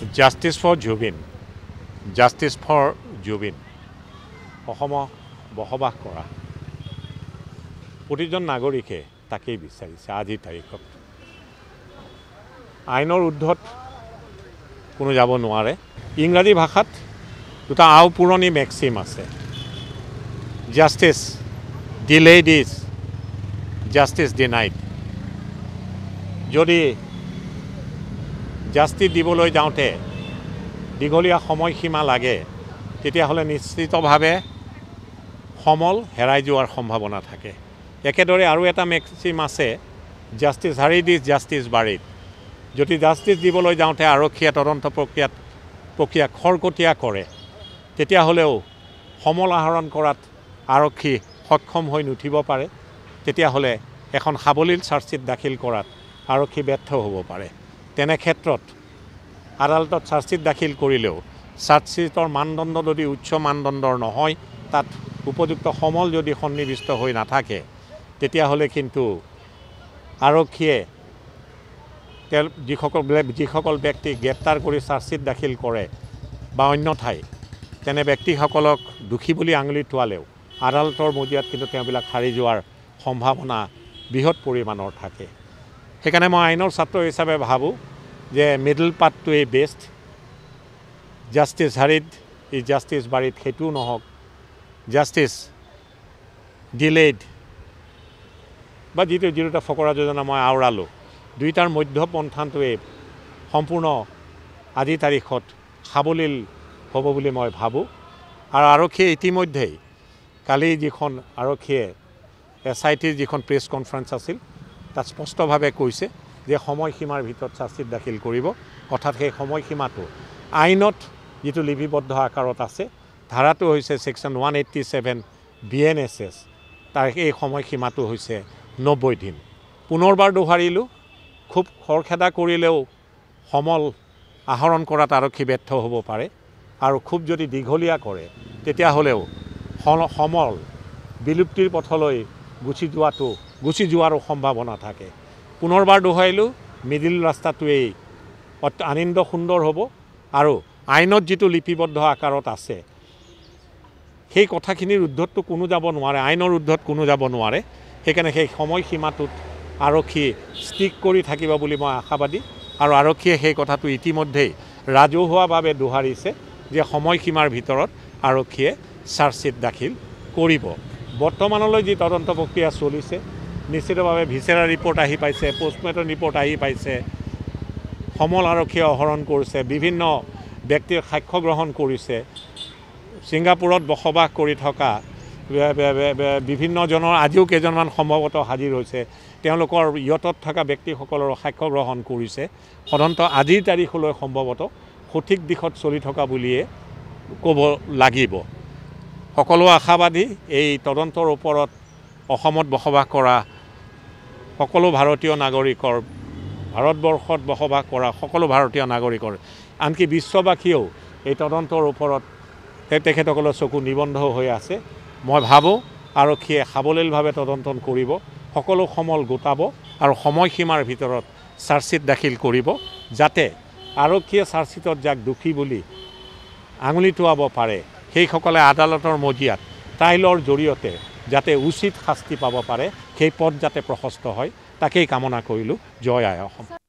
justice for Zubeen justice for Zubeen অসমত বসবাস কৰা প্ৰতিজন নাগৰিকে তাকেই বিচাৰিছে আজিৰ তাৰিখত আইনৰ ঊৰ্ধত কোনো যাব নোৱাৰে ইংৰাজী ভাষাত দুটা আওপুৰণি মেক্সিম আছে justice delayed is justice denied যদি জাষ্টিছ দিবলৈ যাওঁতে দীঘলীয়া সময়সীমা লাগে তেতিয়াহ'লে নিশ্চিতভাৱে সমল হেৰাই যোৱাৰ সম্ভাৱনা থাকে একেদৰে আৰু এটা মেক্সিম আছে justice hurried is justice buried যদি জাষ্টিছ দিবলৈ যাওঁতে আৰক্ষীয়ে তদন্ত প্ৰক্ৰিয়া খৰকটীয়া কৰে তেতিয়াহ'লেও সমল আহৰণ কৰাত আৰক্ষী সক্ষম হৈ নুঠিব পাৰে তেতিয়াহ'লে এখন সাৱলীল চাৰ্জশ্বীট দাখিল কৰাত আৰক্ষী ব্যৰ্থ হ'ব পাৰে তেনে ক্ষেত্ৰত আদালতত চাৰ্জশ্বীট দাখিল কৰিলেও চাৰ্জশ্বীটৰ মানদণ্ড যদি উচ্চ মানদণ্ডৰ নহয় তাত উপযুক্ত সমল যদি সন্নিৱিষ্ট হৈ নাথাকে তেতিয়াহ'লে কিন্তু আৰক্ষীয়ে যিসকল ব্যক্তিক গ্ৰেপ্তাৰ কৰি চাৰ্জশ্বীট দাখিল কৰে বা অন্যথাই তেনে ব্যক্তিসকলক দোষী বুলি আঙুলি টোৱালেও আদালতৰ মজিয়াত কিন্তু তেওঁবিলাক হাৰি যোৱাৰ সম্ভাৱনা বৃহৎ পৰিমাণৰ থাকে সেইকাৰণে মই আইনৰ ছাত্ৰ হিচাপে ভাবোঁ যে মিডল পাথটোৱেই best justice hurried is justice buried সেইটোও নহওক জাষ্টিছ ডিলেইড বা যিটো ফকৰা যোজনা মই আওৰালোঁ দুইটাৰ মধ্যপন্থাটোৱে সম্পূৰ্ণ আজিৰ তাৰিখত সাৱলীল হ'ব বুলি মই ভাবোঁ আৰু আৰক্ষীয়ে ইতিমধ্যেই কালি যিখন আৰক্ষীয়ে SITৰ যিখন প্ৰেছ কনফাৰেঞ্চ আছিল তাত স্পষ্টভাৱে কৈছে যে সময়সীমাৰ ভিতৰত চাৰ্জশ্বীট দাখিল কৰিব অৰ্থাৎ সেই সময়সীমাটো আইনত যিটো লিপিবদ্ধ আকাৰত আছে ধাৰাটো হৈছে ছেকশ্যন 187 BNSS তাৰ এই সময়সীমাটো হৈছে 90 দিন পুনৰবাৰ দোহাৰিলোঁ খুব খৰখেদা কৰিলেও সমল আহৰণ কৰাত আৰক্ষী ব্যৰ্থ হ'ব পাৰে আৰু খুব যদি দীঘলীয়া কৰে তেতিয়াহ'লেও সমল বিলুপ্তিৰ পথলৈ গুচি যোৱাৰো সম্ভাৱনা থাকে পুনৰবাৰ দোহাৰিলোঁ মিডিল ৰাস্তাটোৱেই আনন্দ সুন্দৰ হ'ব আৰু আইনত যিটো লিপিবদ্ধ আকাৰত আছে সেই কথাখিনিৰ ঊৰ্ধতটো কোনো যাব নোৱাৰে আইনৰ ঊৰ্ধত কোনো যাব নোৱাৰে সেইকাৰণে সেই সময়সীমাটোত আৰক্ষী ষ্টিক কৰি থাকিব বুলি মই আশাবাদী আৰু আৰক্ষীয়ে সেই কথাটো ইতিমধ্যেই ৰাজহুৱাভাৱে দোহাৰিছে যে সময়সীমাৰ ভিতৰত আৰক্ষীয়ে চাৰ্জশ্বীট দাখিল কৰিব বৰ্তমানলৈ যি তদন্ত প্ৰক্ৰিয়া চলিছে নিশ্চিতভাৱে ভিচেৰা ৰিপৰ্ট আহি পাইছে পষ্টমৰ্টেম ৰিপৰ্ট আহি পাইছে সমল আৰক্ষীয়ে আহৰণ কৰিছে বিভিন্ন ব্যক্তিৰ সাক্ষ্য গ্ৰহণ কৰিছে ছিংগাপুৰত বসবাস কৰি থকা বিভিন্নজনৰ আজিও কেইজনমান সম্ভৱতঃ হাজিৰ হৈছে তেওঁলোকৰ ইয়তত থকা ব্যক্তিসকলৰ সাক্ষ্য গ্ৰহণ কৰিছে সাধাৰণতে আজিৰ তাৰিখলৈ সম্ভৱতঃ সঠিক দিশত চলি থকা বুলিয়ে ক'ব লাগিব সকলো আশাবাদী এই তদন্তৰ ওপৰত অসমত বসবাস কৰা সকলো ভাৰতীয় নাগৰিকৰ ভাৰতবৰ্ষত বসবাস কৰা সকলো ভাৰতীয় নাগৰিকৰ আনকি বিশ্ববাসীয়েও এই তদন্তৰ ওপৰত তেখেতসকলৰ চকু নিবন্ধ হৈ আছে মই ভাবোঁ আৰক্ষীয়ে সাৱলীলভাৱে তদন্ত কৰিব সকলো সমল গোটাব আৰু সময়সীমাৰ ভিতৰত চাৰ্জশ্বীট দাখিল কৰিব যাতে আৰক্ষীয়ে চাৰ্জশ্বীটত যাক দোষী বুলি আঙুলি টোৱাব পাৰে সেইসকলে আদালতৰ মজিয়াত ট্ৰায়েলৰ জৰিয়তে যাতে উচিত শাস্তি পাব পাৰে সেই পথ যাতে প্ৰশস্ত হয় তাকেই কামনা কৰিলোঁ জয় আই অসম